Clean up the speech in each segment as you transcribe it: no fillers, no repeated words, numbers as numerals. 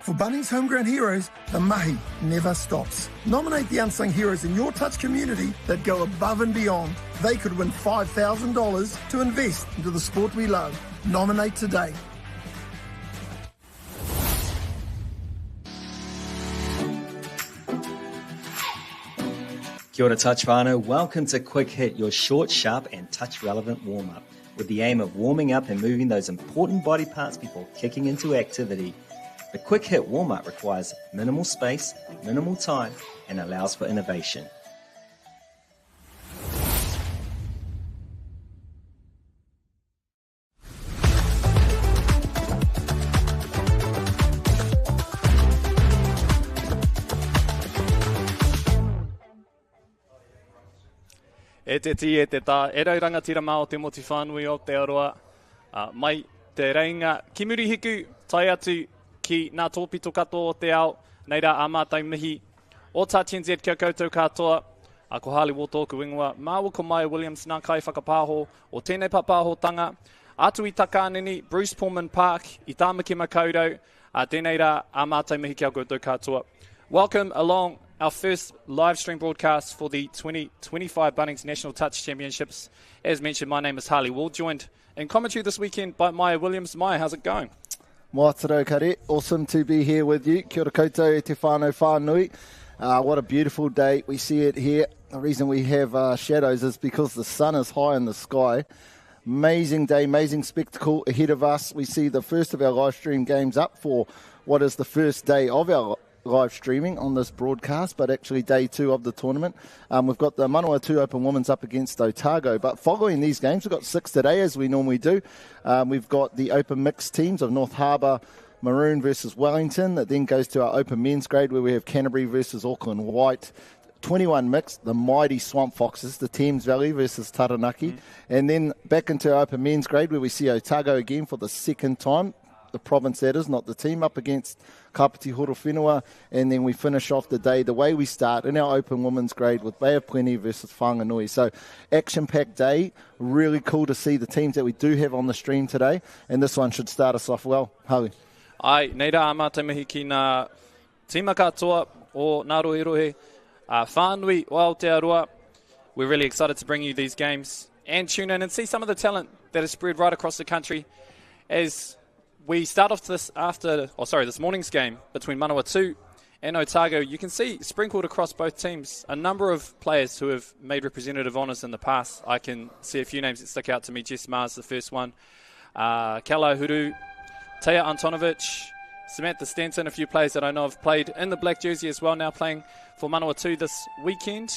For Bunnings Homegrown Heroes, the mahi never stops. Nominate the unsung heroes in your touch community that go above and beyond. They could win $5,000 to invest into the sport we love. Nominate today. Kia ora touch whānau, welcome to Quick Hit, your short, sharp and touch relevant warm-up, with the aim of warming up and moving those important body parts before kicking into activity. The Quick Hit warm-up requires minimal space, minimal time and allows for innovation. E te ti e te tā, e rau rangatira mā o te moti whānui o te aroa. Mai te reinga ki muri hiku, tai atu ki nā tōpito kato o te ao, nei rā āmātai mihi. O tā TNZ kia koutou katoa, ko Harley Wall tōku ingoa, māua ko Mauri Williams nā kai whakapāho, o tēnei papāhotanga, atu i Takanini, Bruce Pulman Park, i Tāmaki Makaurau, tēnei rā āmātai mihi kia koutou katoa. Welcome along our first live stream broadcast for the 2025 Bunnings National Touch Championships. As mentioned, my name is Harley Wall, joined in commentary this weekend by Maya Williams. Maya, how's it going? Moa taro kare, awesome to be here with you. Kia ora koutou e te whānau whānui. What a beautiful day. We see it here. The reason we have shadows is because the sun is high in the sky. Amazing day, amazing spectacle ahead of us. We see the first of our live stream games up for what is the first day of our live streaming on this broadcast, but actually day 2 of the tournament. We've got the Manawatu Open Women's up against Otago, but following these games, we've got 6 today, as we normally do. We've got the Open Mixed teams of North Harbour Maroon versus Wellington. That then goes to our Open Men's grade, where we have Canterbury versus Auckland White. 21 mixed, the mighty Swamp Foxes, the Thames Valley versus Taranaki. And then back into our Open Men's grade, where we see Otago again for the second time. The province, that is, not the team, up against Kapiti Horowhenua, and then we finish off the day the way we start in our Open Women's grade with Bay of Plenty versus Whanganui. So action-packed day, really cool to see the teams that we do have on the stream today, and this one should start us off well. Harley. Ai, nei rā āmātai mihi ki nā tīma katoa o nā rohe whānui o Aotearoa. We're really excited to bring you these games and tune in and see some of the talent that is spread right across the country as we start off this this morning's game between Manawatu and Otago. You can see sprinkled across both teams a number of players who have made representative honours in the past. I can see a few names that stick out to me. Jess Mars, the first one. Kala Huru, Teja Antonovic, Samantha Stanton, a few players that I know have played in the black jersey as well, now playing for Manawatu this weekend.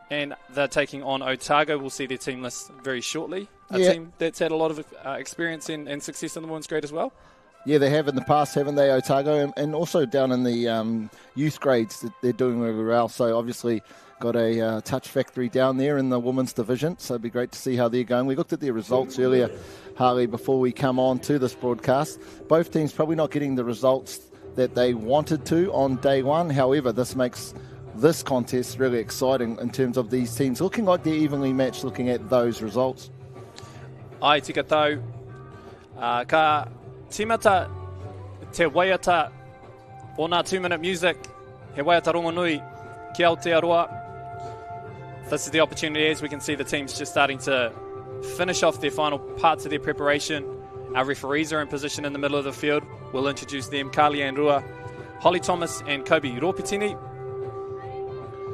And they're taking on Otago. We'll see their team list very shortly. A team that's had a lot of experience and success in the women's grade as well. Yeah, they have in the past, haven't they, Otago? And also down in the youth grades, they're doing really well. So obviously got a touch factory down there in the women's division. So it'd be great to see how they're going. We looked at their results earlier, Harley, before we come on to this broadcast. Both teams probably not getting the results that they wanted to on day one. However, this makes this contest really exciting in terms of these teams looking like they're evenly matched looking at those results. Ai, tika tau. Ka timata te waiata o nā 2-minute music, he waiata rongonui ki Aotearoa. This is the opportunity as we can see the teams just starting to finish off their final parts of their preparation. Our referees are in position in the middle of the field. We'll introduce them, Carly Ann Rua, Holly Thomas and Kobe Ropitini.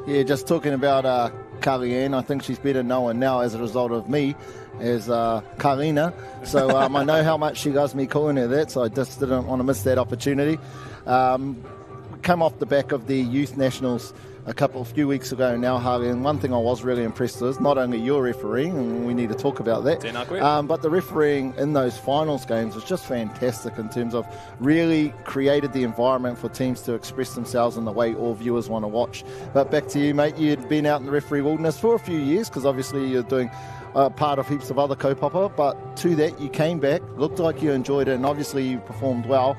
Yeah, just talking about Carly Ann, I think she's better known now as a result of me as Karina. So I know how much she loves me calling her that, so I just didn't want to miss that opportunity. Come off the back of the Youth Nationals a few weeks ago now, Harley, and one thing I was really impressed with is not only your refereeing, and we need to talk about that, but the refereeing in those finals games was just fantastic in terms of really created the environment for teams to express themselves in the way all viewers want to watch. But back to you, mate. You'd been out in the referee wilderness for a few years because obviously you're doing part of heaps of other kaupapa, but to that you came back, looked like you enjoyed it, and obviously you performed well,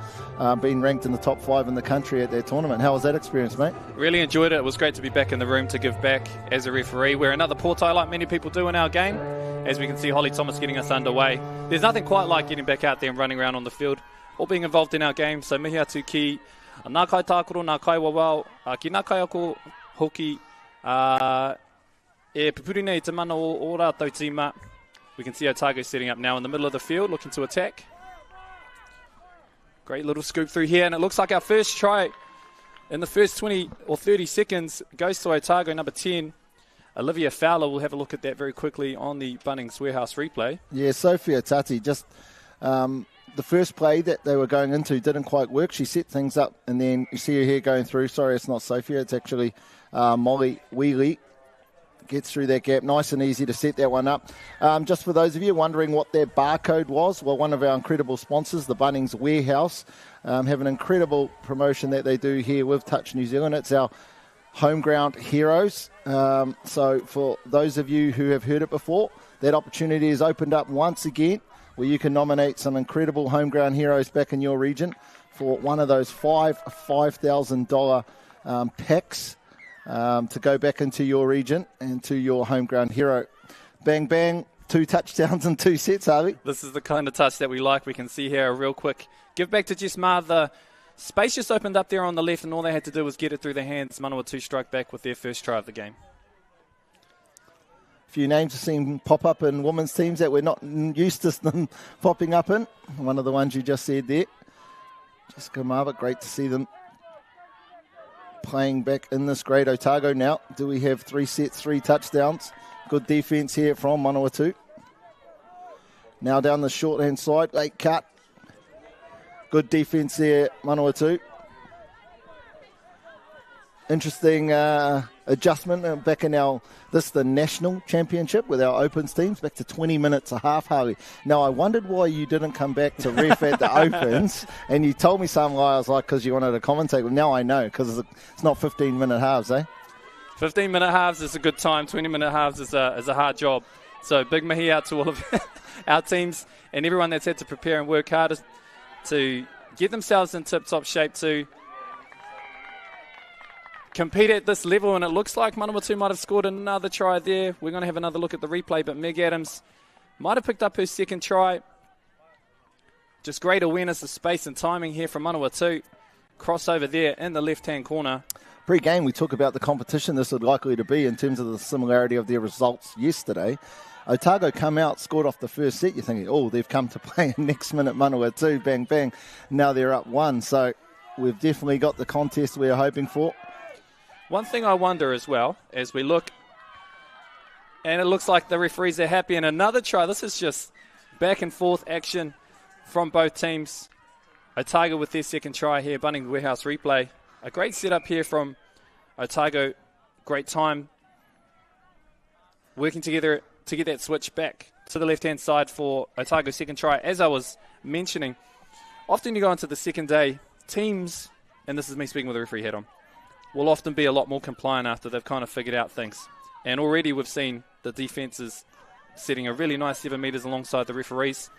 being ranked in the top 5 in the country at that tournament. How was that experience, mate? Really enjoyed it. It was great to be back in the room to give back as a referee. We're another portai like many people do in our game, as we can see Holly Thomas getting us underway. There's nothing quite like getting back out there and running around on the field all being involved in our game. So mihi atu ki nā kai tākoro, nā kai wawau, ki nā kai ako hoki, e pupuri nei te mana o rātou tīma. We can see Otago setting up now in the middle of the field, looking to attack. Great little scoop through here, and it looks like our first try in the first 20 or 30 seconds goes to Otago, number 10. Olivia Fowler, we'll have a look at that very quickly on the Bunnings Warehouse replay. Yeah, Sophia Tati, just the first play that they were going into didn't quite work. She set things up, and then you see her here going through. Sorry, it's not Sophia, it's actually Mauri Wheelie. Gets through that gap, nice and easy to set that one up. Just for those of you wondering what their barcode was, well, one of our incredible sponsors, the Bunnings Warehouse, have an incredible promotion that they do here with Touch New Zealand. It's our home ground heroes. So for those of you who have heard it before, that opportunity is opened up once again where you can nominate some incredible home ground heroes back in your region for one of those $5,000 packs to go back into your region and to your home ground hero. Bang, bang, 2 touchdowns in 2 sets, Harvey. This is the kind of touch that we like. We can see here a real quick give back to Jess Ma. The space just opened up there on the left, and all they had to do was get it through their hands. Manawatu strike back with their first try of the game. A few names have seen pop up in women's teams that we're not used to them popping up in. One of the ones you just said there. Jessica Marvick, great to see them playing back in this great Otago now. Do we have 3 sets, 3 touchdowns? Good defense here from Manawatu. Now down the short-hand side, late cut. Good defense there, Manawatu. Interesting adjustment back in this is the National Championship with our Opens teams, back to 20 minutes a half, Harvey. Now, I wondered why you didn't come back to ref at the Opens, and you told me something I was like, because you wanted to commentate. Well, now I know, because it's not 15-minute halves, eh? 15-minute halves is a good time. 20-minute halves is a hard job. So big mahi out to all of our teams and everyone that's had to prepare and work hard to get themselves in tip-top shape to compete at this level, and it looks like Manawatu might have scored another try there. We're going to have another look at the replay, but Meg Adams might have picked up her second try. Just great awareness of space and timing here from Manawatu. Crossover there in the left-hand corner. Pre-game, we talk about the competition this would likely to be in terms of the similarity of their results yesterday. Otago come out, scored off the first set. You're thinking, oh, they've come to play next minute Manawatu, bang, bang. Now they're up 1. So we've definitely got the contest we're hoping for. One thing I wonder as well, as we look, and it looks like the referees are happy, and another try. This is just back and forth action from both teams. Otago with their second try here, Bunnings Warehouse replay. A great setup here from Otago. Great time working together to get that switch back to the left-hand side for Otago's second try. As I was mentioning, often you go into the second day, teams, and this is me speaking with the referee hat on, will often be a lot more compliant after they've kind of figured out things. And already we've seen the defences setting a really nice 7 metres alongside the referees,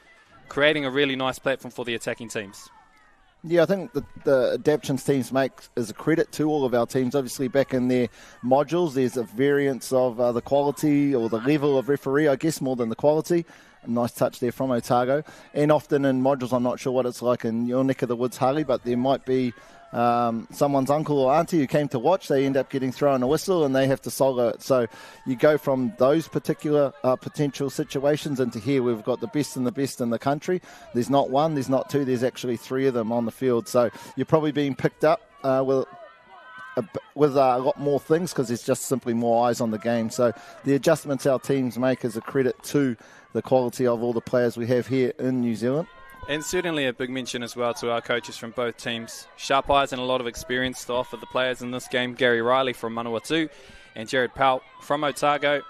creating a really nice platform for the attacking teams. Yeah, I think the adaptations teams make is a credit to all of our teams. Obviously, back in their modules, there's a variance of the quality or the level of referee, I guess, more than the quality. A nice touch there from Otago. And often in modules, I'm not sure what it's like in your neck of the woods, Harley, but there might be someone's uncle or auntie who came to watch. They end up getting thrown a whistle and they have to solo it. So you go from those particular potential situations into here. We've got the best and the best in the country. There's not one, there's not two, there's actually 3 of them on the field. So you're probably being picked up with a lot more things because there's just simply more eyes on the game. So the adjustments our teams make is a credit to the quality of all the players we have here in New Zealand. And certainly a big mention as well to our coaches from both teams. Sharp eyes and a lot of experience to offer the players in this game. Gary Riley from Manawatu and Jared Powell from Otago.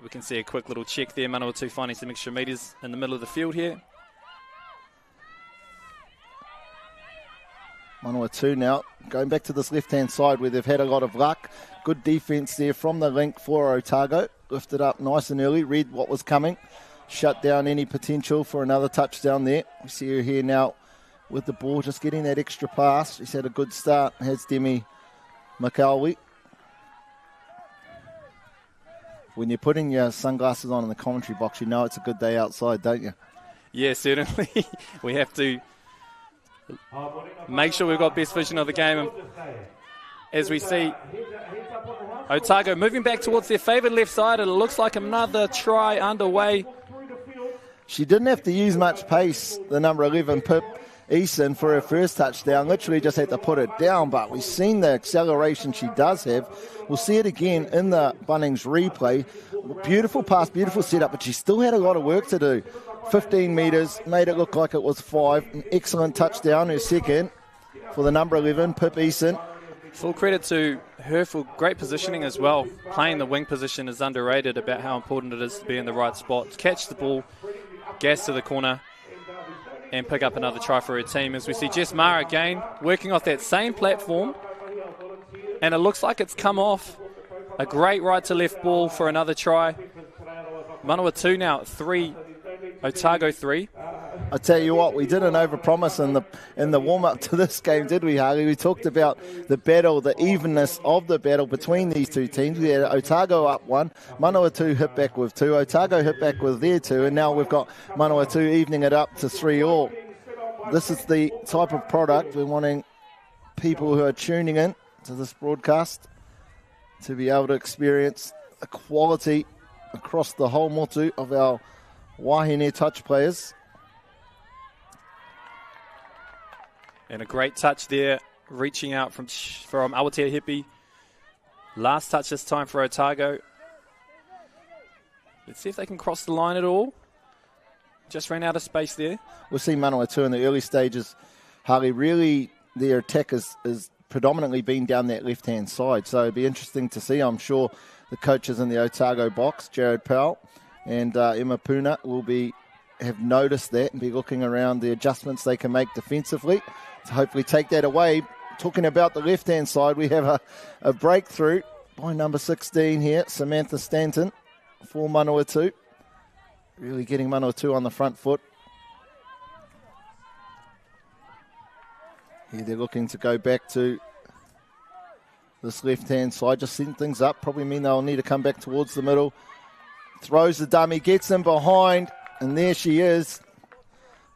We can see a quick little check there. Manawatu finding some extra metres in the middle of the field here. Manawatu now going back to this left-hand side where they've had a lot of luck. Good defence there from the link for Otago. Lifted up nice and early, read what was coming. Shut down any potential for another touchdown there. We see her here now with the ball, just getting that extra pass. She's had a good start, has Demi McAlwee. When you're putting your sunglasses on in the commentary box, you know it's a good day outside, don't you? Yeah, certainly. We have to make sure we've got best vision of the game. And as we see Otago moving back towards their favoured left side, it looks like another try underway. She didn't have to use much pace, the number 11 Pip Eason, for her first touchdown. Literally just had to put it down, but we've seen the acceleration she does have. We'll see it again in the Bunnings replay. Beautiful pass, beautiful setup, but she still had a lot of work to do. 15 metres, made it look like it was 5. An excellent touchdown, her second, for the number 11, Pip Eason. Full credit to her for great positioning as well. Playing the wing position is underrated about how important it is to be in the right spot. Catch the ball, gas to the corner, and pick up another try for her team. As we see Jess Mara again working off that same platform, and it looks like it's come off. A great right to left ball for another try. Manawatu now 3, Otago 3. I tell you what, we didn't overpromise in the warm-up to this game, did we, Harley? We talked about the battle, the evenness of the battle between these two teams. We had Otago up 1, Manawatu hit back with 2, Otago hit back with their 2, and now we've got Manawatu evening it up to 3-all. This is the type of product we're wanting people who are tuning in to this broadcast to be able to experience the quality across the whole motu of our Wahine touch players. And a great touch there, reaching out from Awatea Hippie. Last touch this time for Otago. Let's see if they can cross the line at all. Just ran out of space there. We'll see Manawatu in the early stages. Harley, really their attack is predominantly been down that left-hand side. So it'll be interesting to see. I'm sure the coaches in the Otago box, Jared Powell and Emma Puna, will have noticed that and be looking around the adjustments they can make defensively to hopefully take that away. Talking about the left-hand side, we have a breakthrough by number 16 here, Samantha Stanton for Manawatu. Really getting Manawatu on the front foot. Here they're looking to go back to this left-hand side, just setting things up. Probably mean they'll need to come back towards the middle. Throws the dummy, gets him behind, and there she is,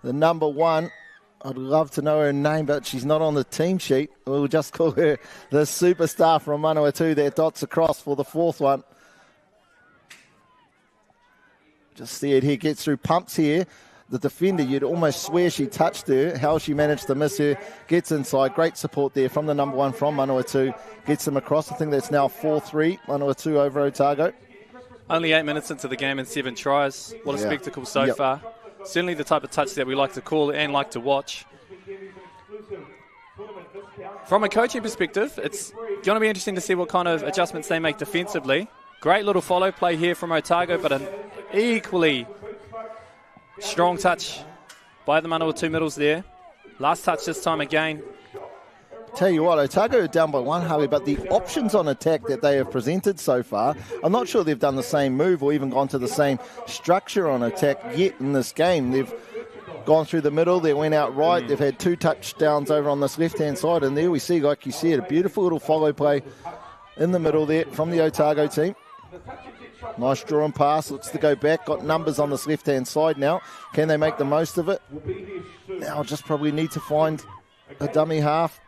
the number 1. I'd love to know her name, but she's not on the team sheet. We'll just call her the superstar from Manawatu that dots across for the 4th one. Just see it here, gets through, pumps here. The defender, you'd almost swear she touched her. How she managed to miss her, gets inside. Great support there from the number 1 from Manawatu. Gets them across. I think that's now 4-3, Manawatu over Otago. Only 8 minutes into the game and 7 tries. What a spectacle so far. Certainly the type of touch that we like to call and like to watch. From a coaching perspective, it's going to be interesting to see what kind of adjustments they make defensively. Great little follow play here from Otago, but an equally strong touch by the Manawatu middles there. Last touch this time again. Tell you what, Otago are down by 1, Harvey, but the options on attack that they have presented so far, I'm not sure they've done the same move or even gone to the same structure on attack yet in this game. They've gone through the middle, they went out right, they've had 2 touchdowns over on this left-hand side, and there we see, like you said, a beautiful little follow play in the middle there from the Otago team. Nice draw and pass, looks to go back, got numbers on this left-hand side now. Can they make the most of it? Now just probably need to find a dummy half.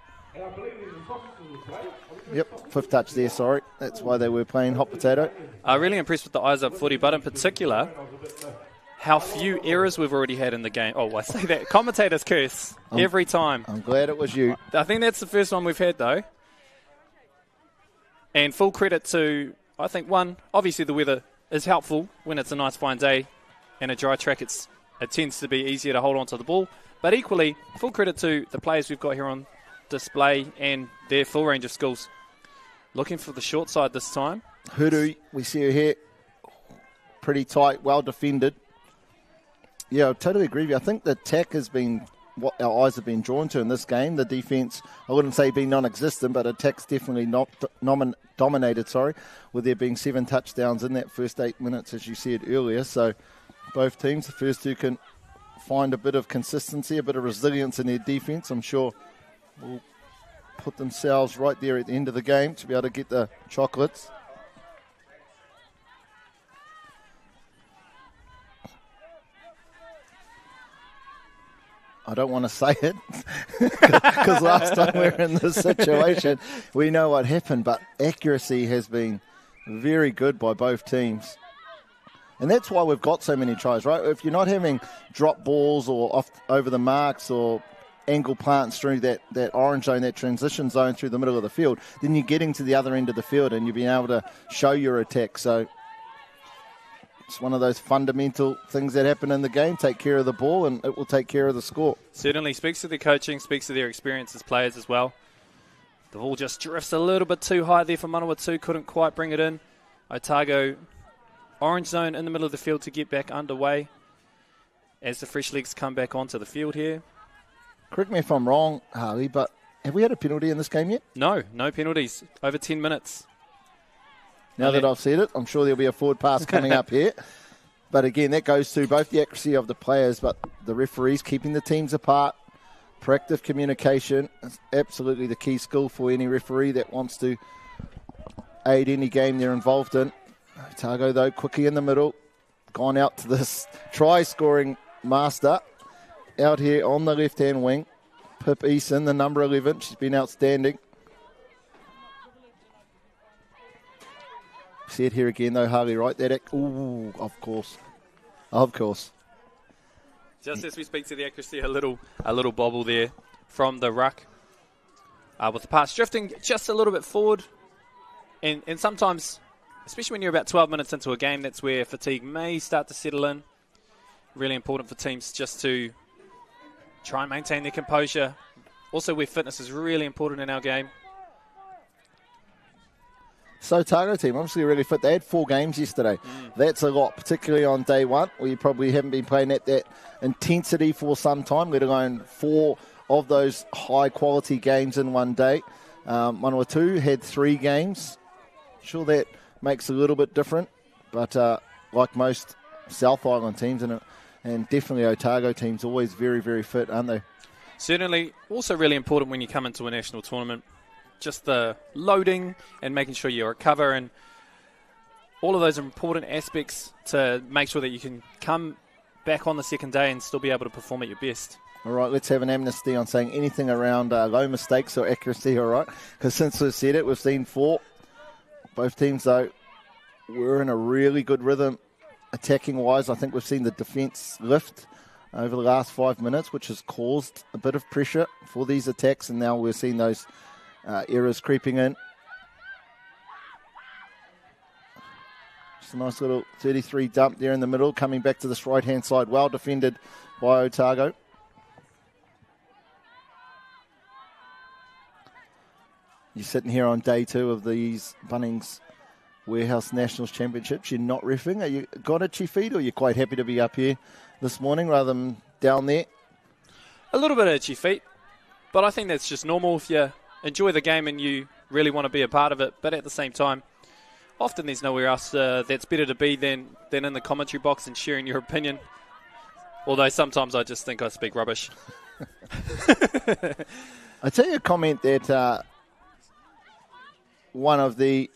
Yep, 5th touch there, sorry. That's why they were playing hot potato. I'm really impressed with the eyes up footy, but in particular, how few errors we've already had in the game. Oh, I say that. Commentators curse every time. I'm glad it was you. I think that's the first one we've had, though. And full credit to, I think, one, obviously the weather is helpful when it's a nice fine day and a dry track. It tends to be easier to hold on to the ball. But equally, full credit to the players we've got here on display and their full range of skills. Looking for the short side this time. Huru, we see her here. Pretty tight, well defended. Yeah, I totally agree with you. I think the attack has been what our eyes have been drawn to in this game. The defence, I wouldn't say being non-existent, but attack's definitely not dominated, with there being 7 touchdowns in that first 8 minutes, as you said earlier. So both teams, the first two can find a bit of consistency, a bit of resilience in their defence. I'm sure will put themselves right there at the end of the game to be able to get the chocolates. I don't want to say it because last time we were in this situation, we know what happened, but accuracy has been very good by both teams. And that's why we've got so many tries, right? If you're not having drop balls or off over the marks or angle plants through that orange zone, that transition zone through the middle of the field, then you're getting to the other end of the field and you're being able to show your attack. So it's one of those fundamental things that happen in the game. Take care of the ball and it will take care of the score. Certainly speaks to their coaching, speaks to their experience as players as well. The ball just drifts a little bit too high there for Manawatu. Couldn't quite bring it in. Otago, orange zone in the middle of the field to get back underway as the fresh legs come back onto the field here. Correct me if I'm wrong, Harley, but have we had a penalty in this game yet? No penalties. Over 10 minutes. Now that I've said it, I'm sure there'll be a forward pass coming up here. But again, that goes to both the accuracy of the players, but the referees keeping the teams apart. Proactive communication is absolutely the key skill for any referee that wants to aid any game they're involved in. Otago, though, quickly in the middle. Gone out to this try-scoring master. Out here on the left-hand wing. Pip Eason, the number 11. She's been outstanding. See it here again, though, Harley, right? Ooh, of course. Of course. Just as we speak to the accuracy, a little bobble there from the ruck. With the pass drifting just a little bit forward. And sometimes, especially when you're about 12 minutes into a game, that's where fatigue may start to settle in. Really important for teams just to try and maintain their composure. Also, where fitness is really important in our game. So Otago team, obviously really fit. They had 4 games yesterday. That's a lot, particularly on day one, where you probably haven't been playing at that intensity for some time, let alone 4 of those high-quality games in one day. Manawatu had 3 games. Sure, that makes a little bit different, but like most South Island teams, and definitely Otago teams, always very, very fit, aren't they? Certainly. Also really important when you come into a national tournament. Just the loading and making sure you recover and all of those important aspects to make sure that you can come back on the second day and still be able to perform at your best. All right, let's have an amnesty on saying anything around low mistakes or accuracy, all right? Because since we've said it, we've seen 4. Both teams, though, were in a really good rhythm attacking-wise. I think we've seen the defence lift over the last 5 minutes, which has caused a bit of pressure for these attacks, and now we're seeing those errors creeping in. Just a nice little 33 dump there in the middle, coming back to this right-hand side. Well defended by Otago. You're sitting here on day 2 of these Bunnings Warehouse Nationals Championships. You're not reffing. Are you got itchy feet, or you're quite happy to be up here this morning rather than down there? A little bit of itchy feet, but I think that's just normal if you enjoy the game and you really want to be a part of it. But at the same time, often there's nowhere else that's better to be than in the commentary box and sharing your opinion. Although sometimes I just think I speak rubbish. I tell you a comment that one of the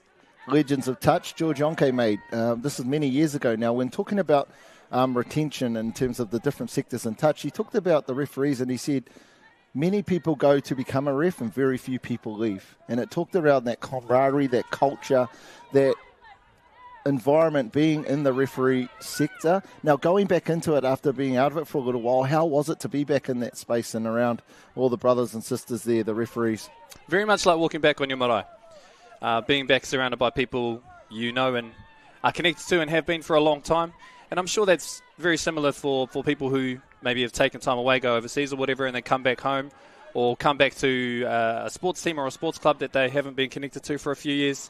legends of touch, George Yonke, made. This is many years ago now. When talking about retention in terms of the different sectors in touch, he talked about the referees and he said, many people go to become a ref and very few people leave. And it talked around that camaraderie, that culture, that environment being in the referee sector. Now, going back into it after being out of it for a little while, how was it to be back in that space and around all the brothers and sisters there, the referees? Very much like walking back on your marae. Being back surrounded by people you know and are connected to and have been for a long time. And I'm sure that's very similar for people who maybe have taken time away, go overseas or whatever, and then come back home or come back to a sports team or a sports club that they haven't been connected to for a few years.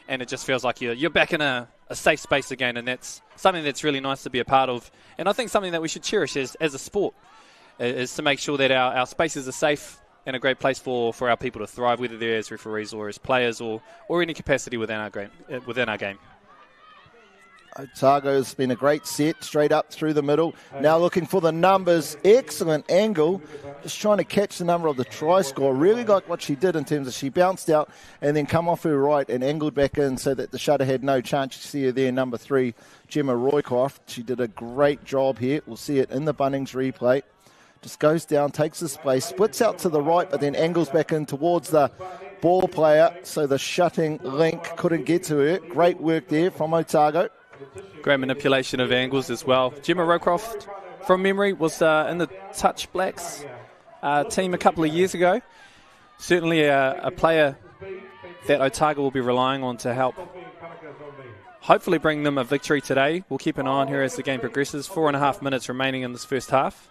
And it just feels like you're back in a safe space again, and that's something that's really nice to be a part of. And I think something that we should cherish as a sport is to make sure that our spaces are safe and a great place for our people to thrive, whether they're as referees or as players or any capacity within our game. Otago's been a great set, straight up through the middle. Now looking for the numbers. Excellent angle. Just trying to catch the number of the try score. Really like what she did in terms of she bounced out and then come off her right and angled back in so that the shutter had no chance. You see her there, number 3, Gemma Roycroft. She did a great job here. We'll see it in the Bunnings replay. Just goes down, takes his space, splits out to the right, but then angles back in towards the ball player. So the shutting link couldn't get to her. Great work there from Otago. Great manipulation of angles as well. Gemma Rowcroft, from memory, was in the Touch Blacks team a couple of years ago. Certainly a player that Otago will be relying on to help hopefully bring them a victory today. We'll keep an eye on her as the game progresses. 4.5 minutes remaining in this first half.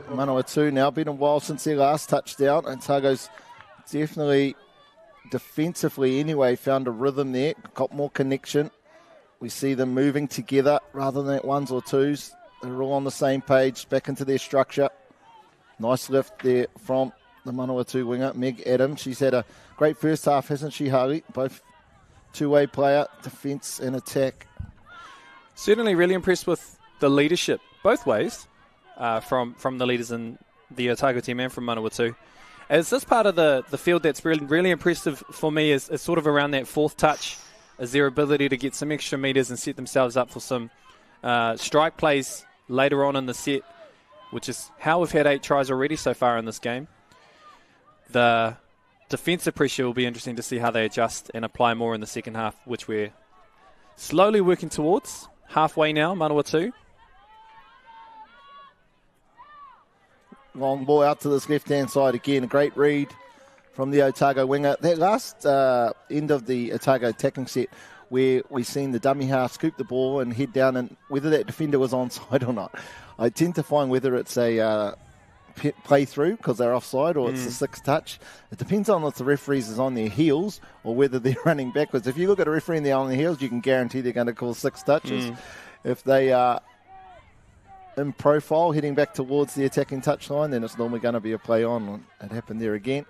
Manawatu now, been a while since their last touchdown. Otago's definitely defensively anyway found a rhythm there, got more connection. We see them moving together rather than at ones or twos. They're all on the same page, back into their structure. Nice lift there from the Manawatu winger, Meg Adams. She's had a great first half, hasn't she, Harley? Both two-way player, defence and attack. Certainly really impressed with the leadership, both ways, from the leaders in the Otago team and from Manawatu. As this part of the field that's really impressive for me is sort of around that fourth touch, is their ability to get some extra metres and set themselves up for some strike plays later on in the set, which is how we've had 8 tries already so far in this game. The defensive pressure will be interesting to see how they adjust and apply more in the second half, which we're slowly working towards. Halfway now, Manawatu. Long ball out to this left-hand side again. A great read from the Otago winger. That last end of the Otago attacking set where we seen the dummy half scoop the ball and head down, and whether that defender was onside or not, I tend to find whether it's a play through because they're offside or it's a 6 touch. It depends on if the referees is on their heels or whether they're running backwards. If you look at a referee and they're on their heels, you can guarantee they're going to call 6 touches. If they are in profile, heading back towards the attacking touchline, then it's normally going to be a play on. It happened there again.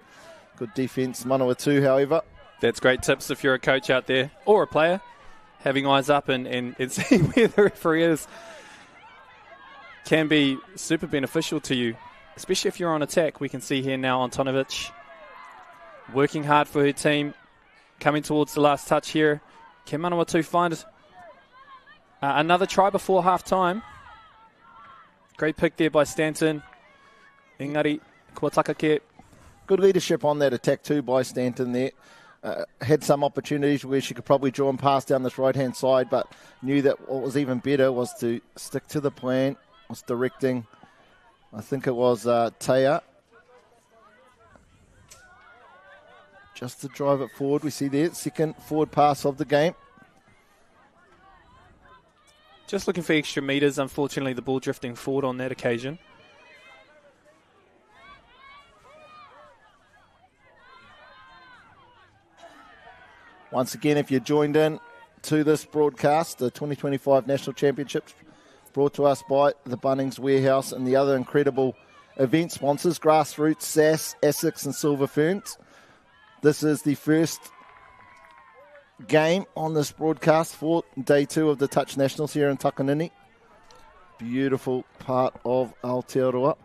Good defence, Manawatu, however. That's great tips if you're a coach out there or a player, having eyes up and seeing where the referee is can be super beneficial to you, especially if you're on attack. We can see here now Antonovic working hard for her team, coming towards the last touch here. Can Manawatu find another try before half-time? Great pick there by Stanton. Engari, Kuatakake. Good leadership on that attack too by Stanton there. Had some opportunities where she could probably draw and pass down this right-hand side, but knew that what was even better was to stick to the plan, was directing. I think it was Taya. Just to drive it forward. We see there, second forward pass of the game. Just looking for extra metres. Unfortunately, the ball drifting forward on that occasion. Once again, if you're joined in to this broadcast, the 2025 National Championships brought to us by the Bunnings Warehouse and the other incredible event sponsors, Grassroots, SAS, ASICS and Silver Ferns. This is the first game on this broadcast for day 2 of the Touch Nationals here in Takanini. Beautiful part of Aotearoa.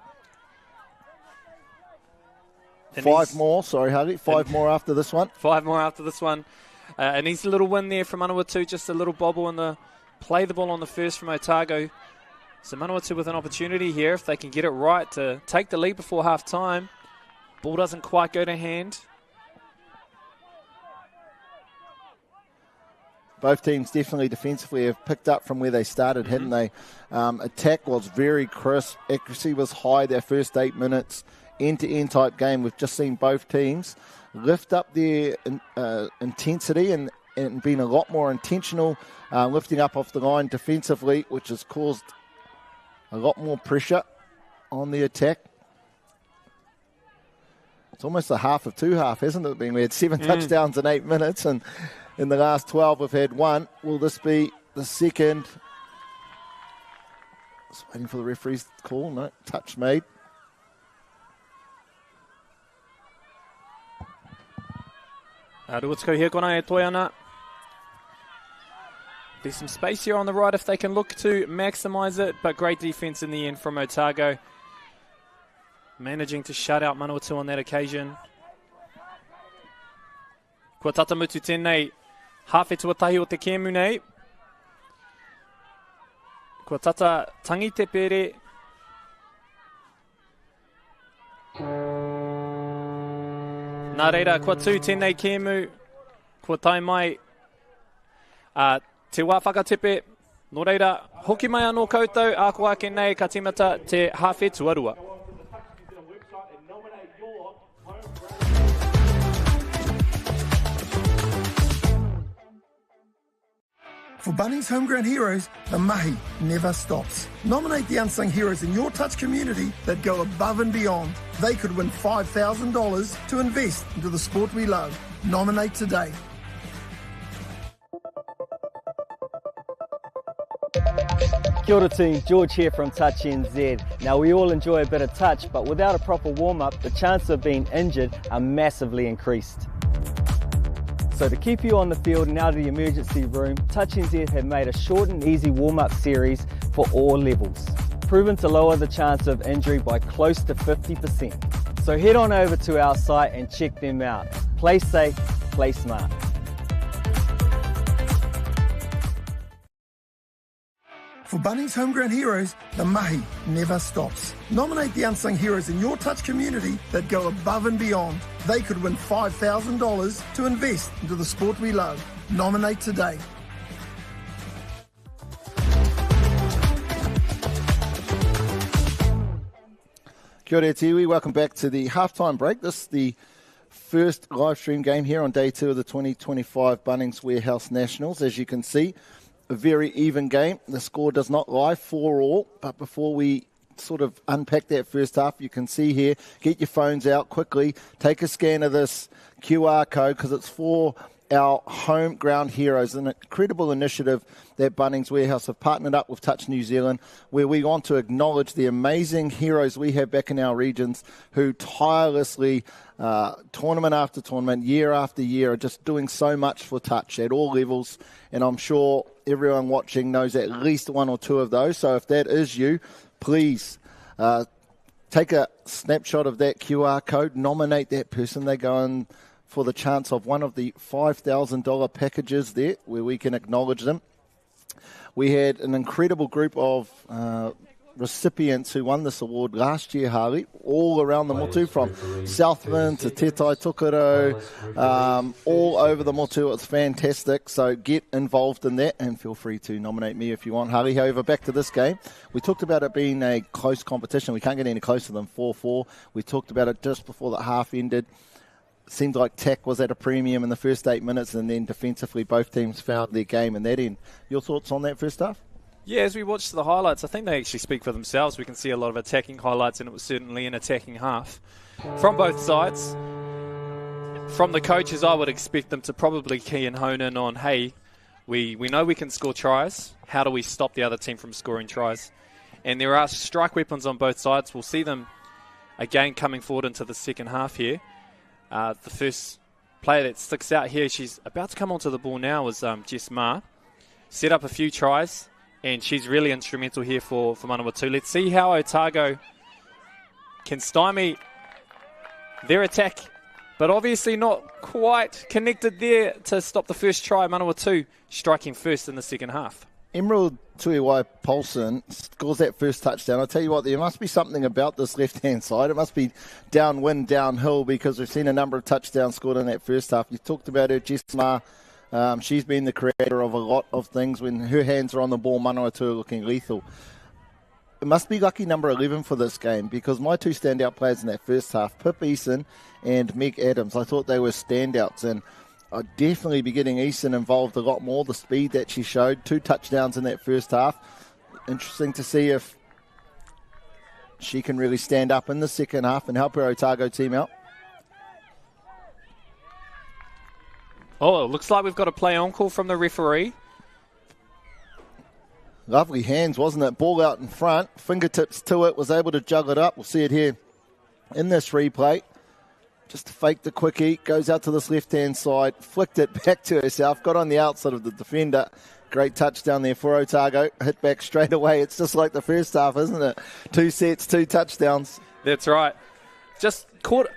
5 more, sorry Harry, 5 more after this one. 5 more after this one. An easy little win there from Manawatu, just a little bobble in the play the ball on the first from Otago. So Manawatu with an opportunity here, if they can get it right, to take the lead before half-time. Ball doesn't quite go to hand. Both teams definitely defensively have picked up from where they started, hadn't they? Attack was very crisp. Accuracy was high their first 8 minutes. End-to-end type game. We've just seen both teams lift up their intensity and been a lot more intentional, lifting up off the line defensively, which has caused a lot more pressure on the attack. It's almost a half of 2 half, hasn't it been? We had 7 touchdowns in 8 minutes, and in the last 12 we've had 1. Will this be the second? Just waiting for the referee's call. No, touch made. Ruatsko here, kona e Toiana. There's some space here on the right if they can look to maximise it, but great defence in the end from Otago. Managing to shut out Manawatu on that occasion. Kua tatamutu tēnei, hawhi tuatahi o te kēmu nei. Kua tata tangi te pere, Nā reira, kua tū tēnei kēmu, kua tai mai te wā whakatepe. Nō reira, hoki mai anō koutou, ako ake nei ka timata te hawhe tuarua. For Bunnings Homegrown Heroes, the mahi never stops. Nominate the unsung heroes in your touch community that go above and beyond. They could win $5,000 to invest into the sport we love. Nominate today. Kia ora team, George here from Touch NZ. Now we all enjoy a bit of touch, but without a proper warm-up, the chances of being injured are massively increased. So to keep you on the field and out of the emergency room, Touch NZ have made a short and easy warm-up series for all levels, proven to lower the chance of injury by close to 50%. So head on over to our site and check them out. Play safe, play smart. For Bunnings Homegrown Heroes, the mahi never stops. Nominate the unsung heroes in your touch community that go above and beyond. They could win $5,000 to invest into the sport we love. Nominate today. Kia ora tiwi, welcome back to the halftime break. This is the first live stream game here on day 2 of the 2025 Bunnings Warehouse Nationals. As you can see, a very even game. The score does not lie, 4-4. But before we sort of unpack that first half, you can see here, get your phones out quickly, take a scan of this QR code because it's for our home ground heroes, an incredible initiative that Bunnings Warehouse have partnered up with Touch New Zealand, where we want to acknowledge the amazing heroes we have back in our regions who tirelessly, tournament after tournament, year after year, are just doing so much for touch at all levels. And I'm sure everyone watching knows at least one or two of those. So if that is you, please take a snapshot of that QR code, nominate that person. They go in for the chance of one of the $5,000 packages there where we can acknowledge them. We had an incredible group of recipients who won this award last year, Harley, all around the motu, from Southland to Te Tai Tokoro, all over the motu. It's fantastic, so get involved in that and feel free to nominate me if you want, Harley. However, back to this game, we talked about it being a close competition. We can't get any closer than 4-4. We talked about it just before the half ended. Seemed like TAC was at a premium in the first 8 minutes, and then defensively both teams found their game in that end. Your thoughts on that first half? Yeah, as we watch the highlights, I think they actually speak for themselves. We can see a lot of attacking highlights, and it was certainly an attacking half from both sides. From the coaches, I would expect them to probably key and hone in on, hey, we know we can score tries. How do we stop the other team from scoring tries? And there are strike weapons on both sides. We'll see them again coming forward into the second half here. The first player that sticks out here, she's about to come onto the ball now, is Jess Ma. Set up a few tries, and she's really instrumental here for Manawatu. Let's see how Otago can stymie their attack, but obviously not quite connected there to stop the first try. Manawatu striking first in the second half. Emerald Tuiwai Paulson scores that first touchdown. I'll tell you what, there must be something about this left-hand side. It must be downwind, downhill, because we've seen a number of touchdowns scored in that first half. You talked about her, Jess Ma. She's been the creator of a lot of things. When her hands are on the ball, Manawatu are looking lethal. It must be lucky number 11 for this game, because my two standout players in that first half, Pip Eason and Meg Adams, I thought they were standouts, and I'd definitely be getting Eason involved a lot more, the speed that she showed. 2 touchdowns in that first half. Interesting to see if she can really stand up in the second half and help her Otago team out. Oh, it looks like we've got a play on call from the referee. Lovely hands, wasn't it? Ball out in front, fingertips to it, was able to jug it up. We'll see it here in this replay. Just to fake the quickie, goes out to this left-hand side, flicked it back to herself, got on the outside of the defender. Great touchdown there for Otago. Hit back straight away. It's just like the first half, isn't it? 2 sets, 2 touchdowns. That's right. Just caught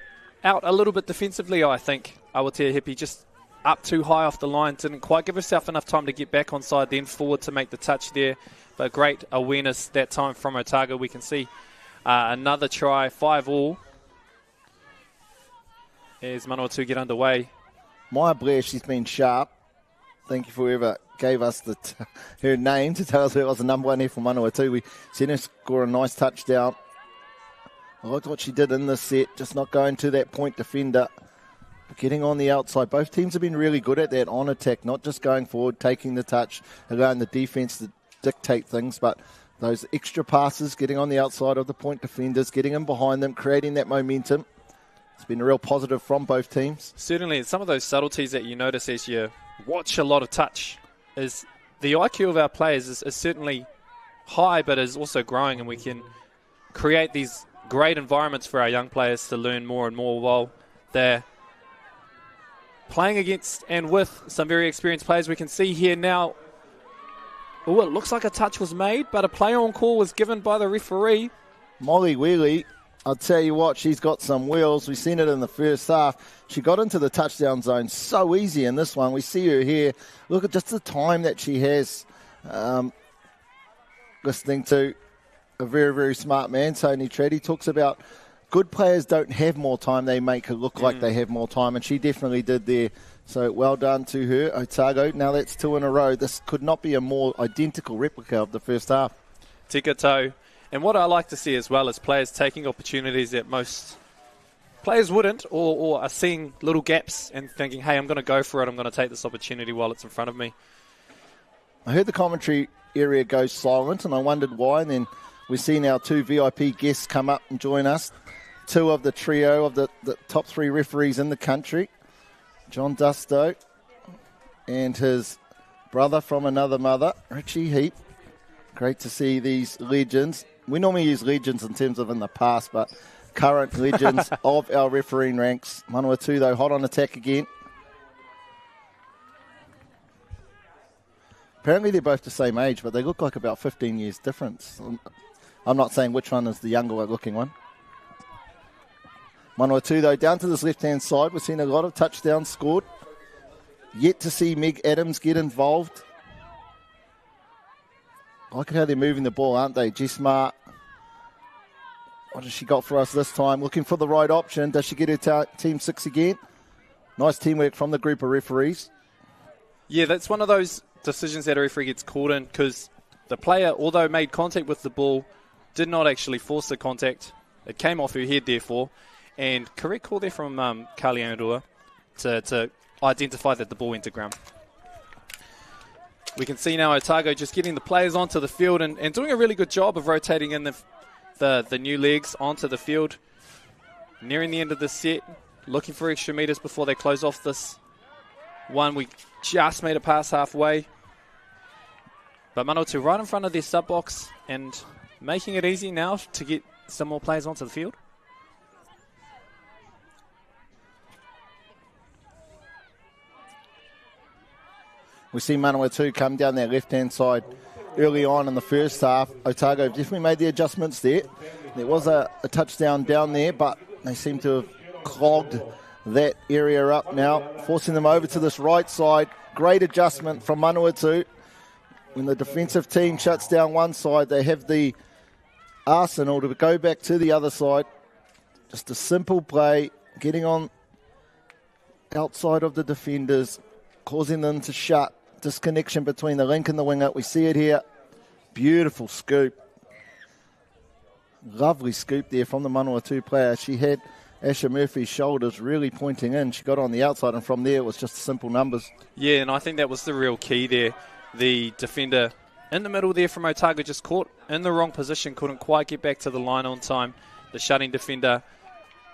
out a little bit defensively, I think. Awatea Hippie just up too high off the line. Didn't quite give herself enough time to get back onside, then forward to make the touch there. But great awareness that time from Otago. We can see another try, 5-all. as Manawatu get underway. Maya Blair, she's been sharp. Thank you for whoever gave us her name to tell us who was the number one here for Manawatu. We seen her score a nice touchdown. I liked what she did in this set, just not going to that point defender, but getting on the outside. Both teams have been really good at that on attack, not just going forward, taking the touch, allowing the defense to dictate things, but those extra passes, getting on the outside of the point defenders, getting in behind them, creating that momentum. It's been a real positive from both teams. Certainly, some of those subtleties that you notice as you watch a lot of touch is the IQ of our players is certainly high, but is also growing, and we can create these great environments for our young players to learn more and more while they're playing against and with some very experienced players. We can see here now, it looks like a touch was made, but a play-on call was given by the referee. Molly Wheely, I'll tell you what, she's got some wheels. We've seen it in the first half. She got into the touchdown zone so easy in this one. We see her here. Look at just the time that she has. Listening to a very, very smart man, Tony Tready, talks about good players don't have more time. They make her look like they have more time, and she definitely did there. So well done to her, Otago. Now that's 2 in a row. This could not be a more identical replica of the first half. Tika tau. And what I like to see as well is players taking opportunities that most players wouldn't, or are seeing little gaps and thinking, hey, I'm going to go for it. I'm going to take this opportunity while it's in front of me. I heard the commentary area go silent, and I wondered why. And then we've seen our 2 VIP guests come up and join us. 2 of the trio of the top 3 referees in the country. John Dusto and his brother from another mother, Richie Heap. Great to see these legends. We normally use legends in terms of in the past, but current legends of our refereeing ranks. Manawatu, though, hot on attack again. Apparently they're both the same age, but they look like about 15 years difference. I'm not saying which one is the younger looking one. Manawatu, though, down to this left-hand side. We've seen a lot of touchdowns scored. Yet to see Meg Adams get involved. I like how they're moving the ball, aren't they? Jessmar, what has she got for us this time? Looking for the right option. Does she get her team 6 again? Nice teamwork from the group of referees. Yeah, that's one of those decisions that a referee gets called in because the player, although made contact with the ball, did not actually force the contact. It came off her head, therefore. And correct call there from Kalianurua to identify that the ball went to ground. We can see now Otago just getting the players onto the field and doing a really good job of rotating in the new legs onto the field. Nearing the end of the set, looking for extra meters before they close off this one. We just made it past halfway. But Manawatu right in front of their sub box and making it easy now to get some more players onto the field. We see Manawatu come down that left-hand side early on in the first half. Otago definitely made the adjustments there. There was a touchdown down there, but they seem to have clogged that area up now, forcing them over to this right side. Great adjustment from Manawatu. When the defensive team shuts down one side, they have the arsenal to go back to the other side. Just a simple play, getting on outside of the defenders, causing them to shut. Disconnection between the link and the winger. We see it here. Beautiful scoop. Lovely scoop there from the Manawatu player. She had Asha Murphy's shoulders really pointing in. She got on the outside, and from there it was just simple numbers. Yeah, and I think that was the real key there. The defender in the middle there from Otago just caught in the wrong position, couldn't quite get back to the line on time. The shutting defender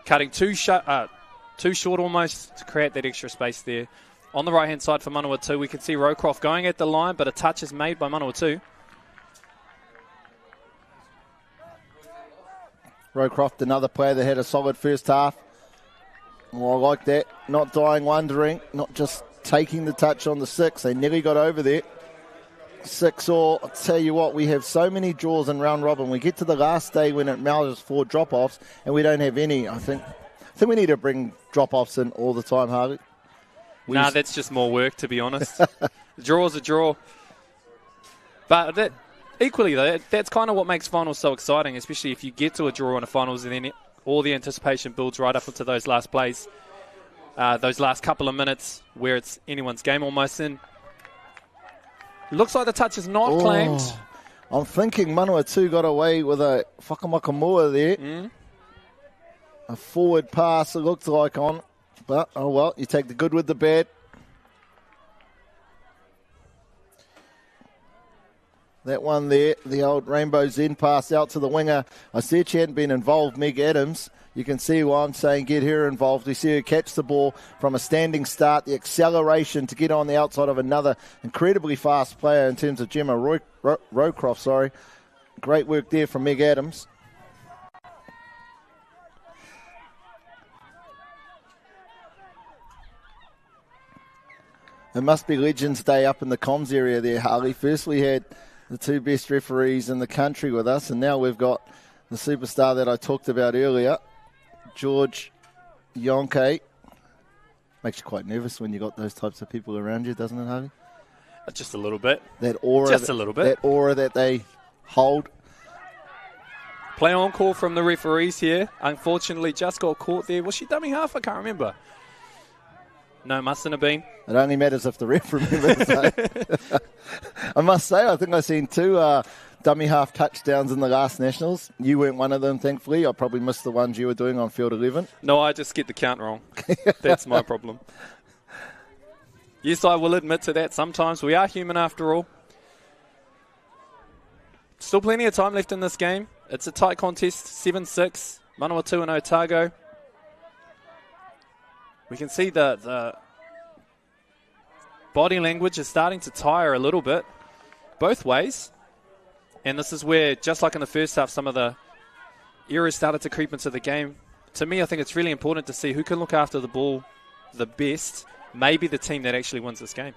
cutting too short almost to create that extra space there. On the right-hand side for Manawatu, we can see Rowcroft going at the line, but a touch is made by Manawatu. Rowcroft, another player that had a solid first half. Oh, I like that. Not dying wondering, not just taking the touch on the 6. They nearly got over there. 6-all. I'll tell you what, we have so many draws in round robin. We get to the last day when it measures 4 drop-offs, and we don't have any. I think we need to bring drop-offs in all the time, Harley. That's just more work, to be honest. The draw's a draw. But equally, though, that's kind of what makes finals so exciting, especially if you get to a draw in a finals and then all the anticipation builds right up into those last plays. those last couple of minutes where it's anyone's game almost in. Looks like the touch is not claimed. I'm thinking Manawatu got away with a whakamakamua there. A forward pass, it looks like on. But, oh well, you take the good with the bad. That one there, the old Rainbow Zen pass out to the winger. I said she hadn't been involved, Meg Adams. You can see why I'm saying get her involved. We see her catch the ball from a standing start, the acceleration to get on the outside of another incredibly fast player in terms of Gemma Rowcroft. Great work there from Meg Adams. It must be Legends Day up in the comms area there, Harley. First we had the two best referees in the country with us, and now we've got the superstar that I talked about earlier, George Yonke. Makes you quite nervous when you got those types of people around you, doesn't it, Harley? Just a little bit. That aura, just a little bit. That aura that they hold. Play on call from the referees here. Unfortunately, just got caught there. Was she dummy half? I can't remember. No, mustn't have been. It only matters if the ref remembers. I must say, I think I've seen two dummy half touchdowns in the last Nationals. You weren't one of them, thankfully. I probably missed the ones you were doing on field 11. No, I just get the count wrong. That's my problem. Yes, I will admit to that. Sometimes we are human after all. Still plenty of time left in this game. It's a tight contest, 7-6. Manawatu and Otago. We can see the body language is starting to tire a little bit, both ways. And this is where, just like in the first half, some of the errors started to creep into the game. To me, I think it's really important to see who can look after the ball the best, maybe the team that actually wins this game.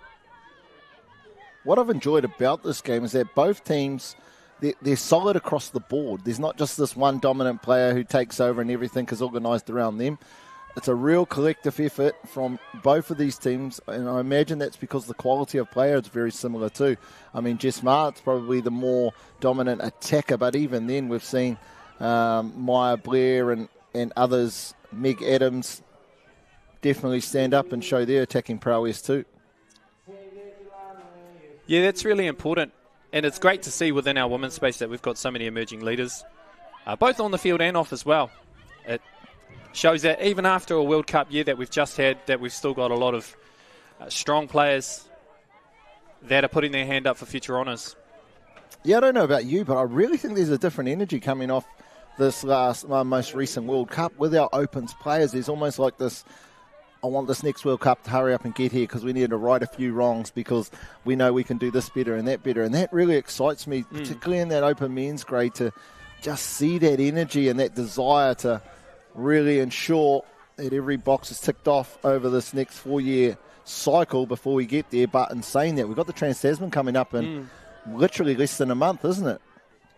What I've enjoyed about this game is that both teams, they're solid across the board. There's not just this one dominant player who takes over and everything is organised around them. It's a real collective effort from both of these teams, and I imagine that's because the quality of player is very similar too. I mean, Jess Mart's probably the more dominant attacker, but even then we've seen Maya Blair and others, Meg Adams, definitely stand up and show their attacking prowess too. Yeah, that's really important, and it's great to see within our women's space that we've got so many emerging leaders, both on the field and off as well. It shows that even after a World Cup year that we've just had, that we've still got a lot of strong players that are putting their hand up for future honours. Yeah, I don't know about you, but I really think there's a different energy coming off this most recent World Cup with our opens players. There's almost like this, I want this next World Cup to hurry up and get here because we need to right a few wrongs because we know we can do this better and that better. And that really excites me, particularly in that open men's grade, to just see that energy and that desire to really ensure that every box is ticked off over this next 4-year cycle before we get there. But in saying that, we've got the Trans-Tasman coming up in literally less than a month, isn't it?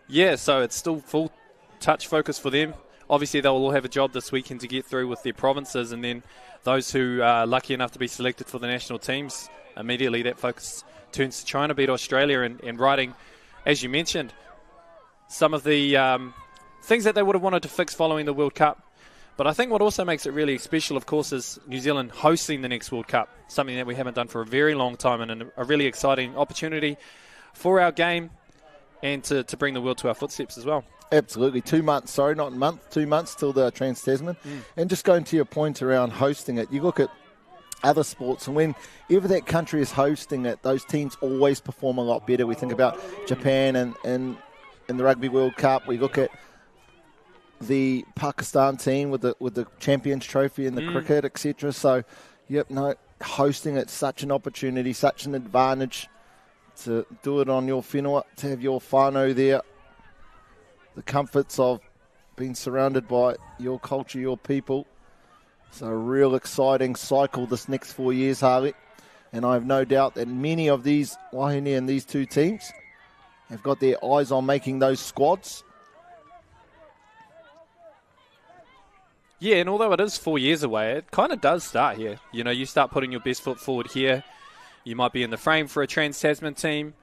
Yeah, so it's still full touch focus for them. Obviously, they'll all have a job this weekend to get through with their provinces, and then those who are lucky enough to be selected for the national teams, immediately that focus turns to trying to beat Australia and writing, as you mentioned, some of the things that they would have wanted to fix following the World Cup. But I think what also makes it really special, of course, is New Zealand hosting the next World Cup, something that we haven't done for a very long time, and a really exciting opportunity for our game and to bring the world to our footsteps as well. Absolutely. 2 months, sorry, not a month, 2 months till the Trans-Tasman. And just going to your point around hosting it, you look at other sports, and whenever that country is hosting it, those teams always perform a lot better. We think about Japan and in the Rugby World Cup. We look at the Pakistan team with the Champions Trophy in the cricket, etc. So, hosting it's such an opportunity, such an advantage to do it on your whenua, to have your whānau there, the comforts of being surrounded by your culture, your people. So a real exciting cycle this next 4 years, Harley. And I have no doubt that many of these wahine and these two teams have got their eyes on making those squads. Yeah, and although it is 4 years away, it kind of does start here. You know, you start putting your best foot forward here. You might be in the frame for a Trans-Tasman team.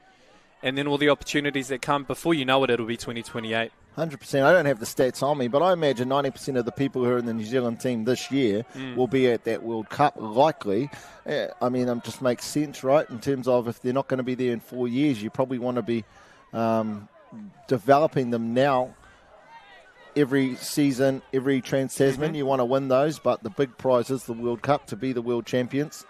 and then all the opportunities that come. Before you know it, it'll be 2028. 100%. I don't have the stats on me, but I imagine 90% of the people who are in the New Zealand team this year will be at that World Cup, likely. I mean, it just makes sense, right? In terms of if they're not going to be there in 4 years, you probably want to be developing them now. Every season, every Trans-Tasman, you want to win those, but the big prize is the World Cup to be the world champions.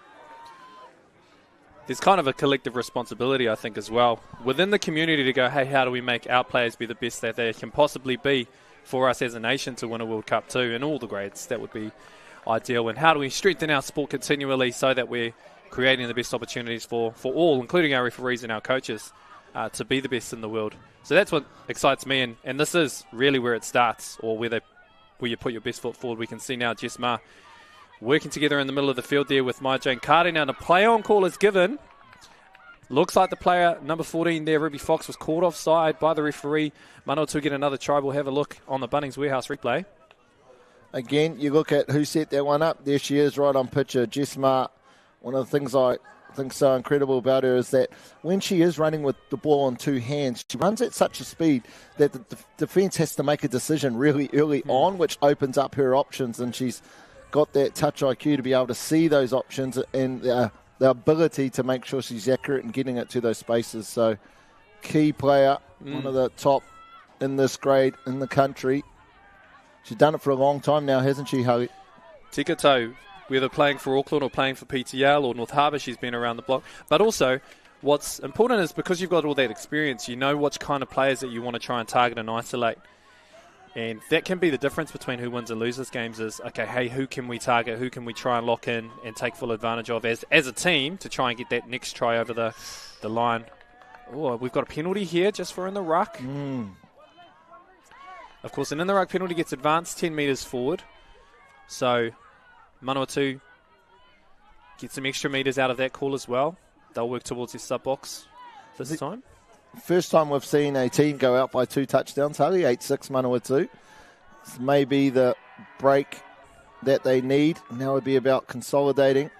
There's kind of a collective responsibility, I think, as well, within the community to go, hey, how do we make our players be the best that they can possibly be for us as a nation to win a World Cup too, in all the grades? That would be ideal. And how do we strengthen our sport continually so that we're creating the best opportunities for all, including our referees and our coaches, to be the best in the world? So that's what excites me, and this is really where it starts, or where you put your best foot forward. We can see now Jess Ma working together in the middle of the field there with Mai Jane Carter. Now the play-on call is given. Looks like the player, number 14 there, Ruby Fox, was called offside by the referee. Manawatu get another try. We'll have a look on the Bunnings Warehouse replay. Again, you look at who set that one up. There she is right on picture, Jess Ma. One of the things I think so incredible about her is that when she is running with the ball in two hands, she runs at such a speed that the defence has to make a decision really early on, which opens up her options, and she's got that touch IQ to be able to see those options and the ability to make sure she's accurate in getting it to those spaces. So key player, one of the top in this grade in the country. She's done it for a long time now, hasn't she, Harry? Tika tau, whether playing for Auckland or playing for PTL or North Harbour, she's been around the block. But also, what's important is because you've got all that experience, you know what kind of players that you want to try and target and isolate. And that can be the difference between who wins and loses games is, okay, hey, who can we target, who can we try and lock in and take full advantage of as a team to try and get that next try over the line. Oh, we've got a penalty here just for in the ruck. Of course, an in the ruck penalty gets advanced 10 metres forward. So Manawatu get some extra metres out of that call as well. They'll work towards their sub-box this time. First time we've seen a team go out by 2 touchdowns, Harley, 8-6 Manawatu. This may be the break that they need. Now it would be about consolidating.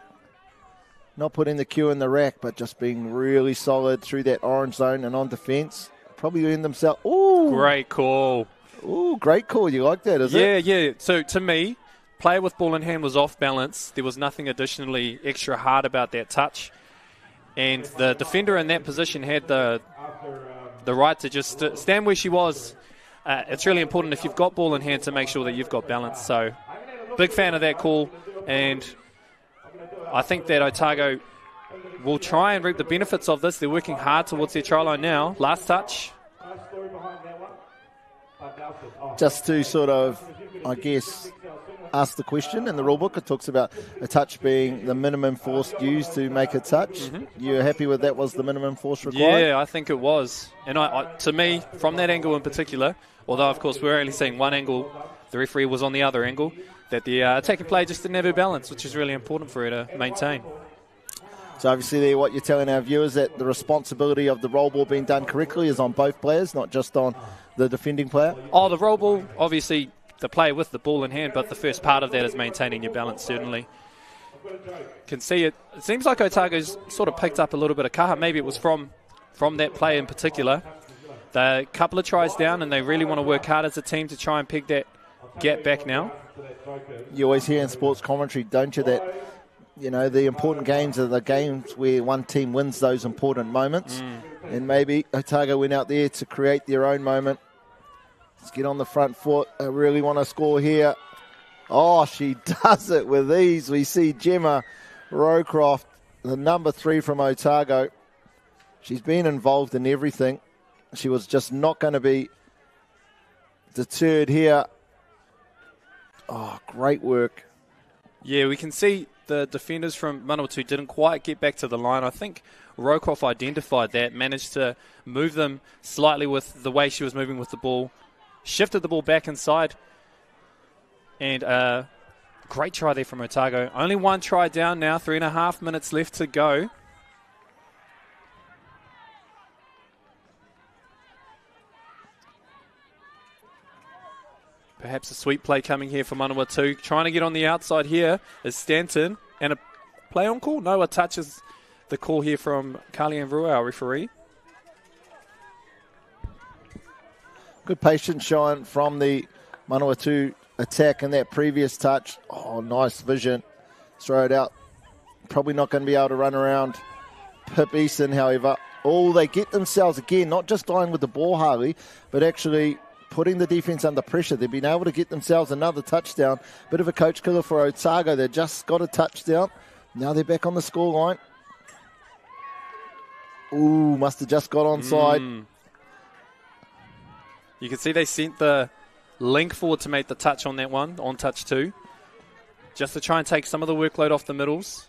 Not putting the cue in the rack, but just being really solid through that orange zone and on defence. Probably earned themselves... Ooh! Great call. Ooh, great call. You like that, is it? Yeah. So to me, player with ball in hand was off balance. There was nothing additionally extra hard about that touch. And the defender in that position had the right to just stand where she was. It's really important if you've got ball in hand to make sure that you've got balance. So big fan of that call. And I think that Otago will try and reap the benefits of this. They're working hard towards their try line now. Last touch. Just to sort of, I guess, ask the question in the rulebook, it talks about a touch being the minimum force used to make a touch. You're happy with that was the minimum force required? Yeah, I think it was. And to me, from that angle in particular, although of course we're only seeing one angle, the referee was on the other angle, that the attacking play just didn't have her balance, which is really important for her to maintain. So obviously there, what you're telling our viewers that the responsibility of the roll ball being done correctly is on both players, not just on the defending player? Oh, the roll ball, obviously the player with the ball in hand, but the first part of that is maintaining your balance, certainly. Can see it. It seems like Otago's sort of picked up a little bit of kaha. Maybe it was from that play in particular. They're a couple of tries down, and they really want to work hard as a team to try and peg that gap back now. You always hear in sports commentary, don't you, that you know the important games are the games where one team wins those important moments. And maybe Otago went out there to create their own moment. Let's get on the front foot. I really want to score here. Oh, she does it with ease. We see Gemma Rowcroft, the number 3 from Otago. She's been involved in everything. She was just not going to be deterred here. Oh, great work. Yeah, we can see the defenders from Manawatu didn't quite get back to the line. I think Rowcroft identified that, managed to move them slightly with the way she was moving with the ball, shifted the ball back inside, and great try there from Otago. Only one try down now, 3.5 minutes left to go. Perhaps a sweep play coming here for Manawatu. Trying to get on the outside here is Stanton. And a play on call? No, a touch is the call here from Carly Anvrua, our referee. Good patience showing from the Manawatu attack in that previous touch. Oh, nice vision. Throw it out. Probably not going to be able to run around Pip Easton, however. Oh, they get themselves again, not just dying with the ball, Harley, but actually putting the defence under pressure. They've been able to get themselves another touchdown. Bit of a coach killer for Otago. They just got a touchdown. Now they're back on the scoreline. Ooh, must have just got onside. You can see they sent the link forward to make the touch on that one, on touch 2, just to try and take some of the workload off the middles.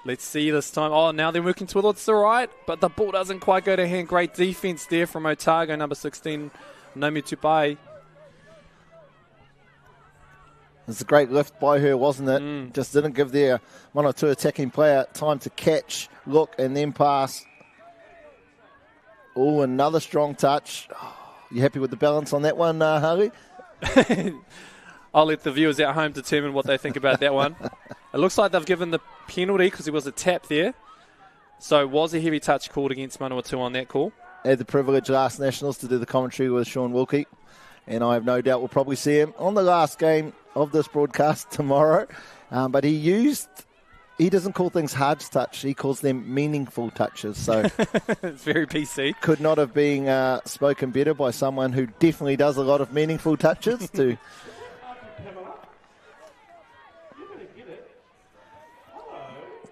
Let's see this time. Oh, now they're working towards the right, but the ball doesn't quite go to hand. Great defense there from Otago, number 16, Nomi Tupai. It's a great lift by her, wasn't it? Just didn't give their one or two attacking player time to catch, look, and then pass. Oh, another strong touch. You happy with the balance on that one, Harley? I'll let the viewers at home determine what they think about that one. It looks like they've given the penalty because there was a tap there. So it was a heavy touch called against Manawatu on that call. I had the privilege last Nationals to do the commentary with Sean Wilkie, and I have no doubt we'll probably see him on the last game of this broadcast tomorrow. But he doesn't call things hard touch, he calls them meaningful touches. So it's very PC. Could not have been spoken better by someone who definitely does a lot of meaningful touches to...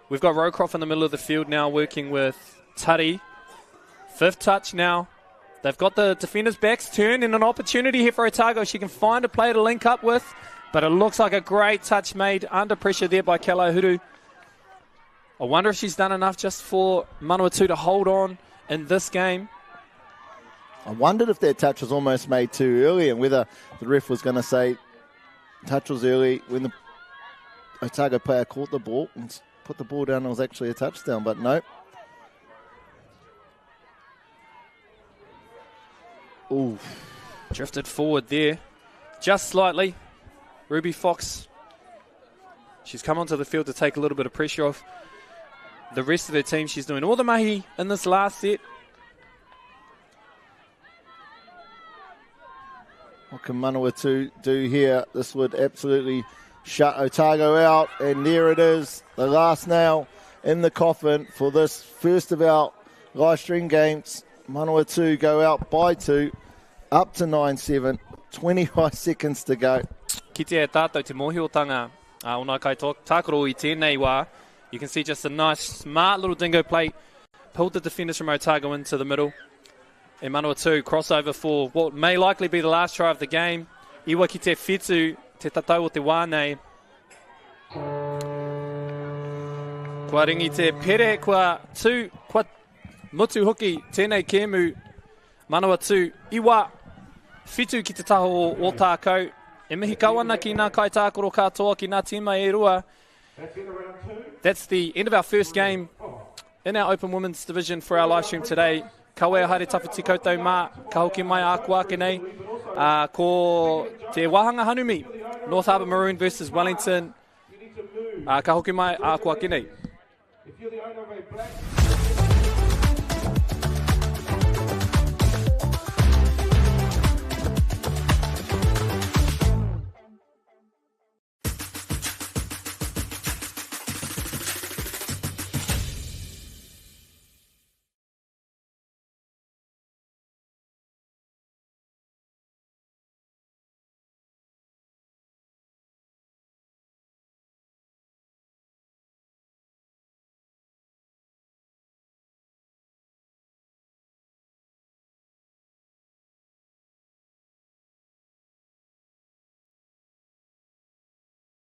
We've got Rowcroft in the middle of the field now working with Tari. 5th touch now. They've got the defenders' backs turned and an opportunity here for Otago. She can find a player to link up with, but it looks like a great touch made under pressure there by Kalahuru. I wonder if she's done enough just for Manawatu to hold on in this game. I wondered if that touch was almost made too early and whether the ref was going to say touch was early when the Otago player caught the ball and put the ball down and it was actually a touchdown, but no. Ooh. Drifted forward there just slightly. Ruby Fox, she's come onto the field to take a little bit of pressure off the rest of her team. She's doing all the mahi in this last set. What can Manawatu do here? This would absolutely shut Otago out, and there it is, the last nail in the coffin for this first of our live stream games. Manawatu go out by 2, up to 9-7, 25 seconds to go. Ki te tātou te mohiotanga ona kai tākaro i tēnei wā. You can see just a nice, smart little dingo play. Pulled the defenders from Otago into the middle. And Manawatu crossover for what may likely be the last try of the game. Iwa ki te whitu, te tatau o te wānei. Kua ringi te pere, kua mutu hoki, tēnei kēmu. Manawatu, iwa, whitu ki te taho o tākau. E mihi kawana ki nā kai tākoro katoa ki nā tīma e rua. That's the end of our first game in our Open Women's Division for our live stream today. Kawea haere tawhiti koutou mā, ka hoki mai a kua kenei. Ko te wahanga hanumi, North Harbour Maroon versus Wellington. Ka hoki mai a kua kenei.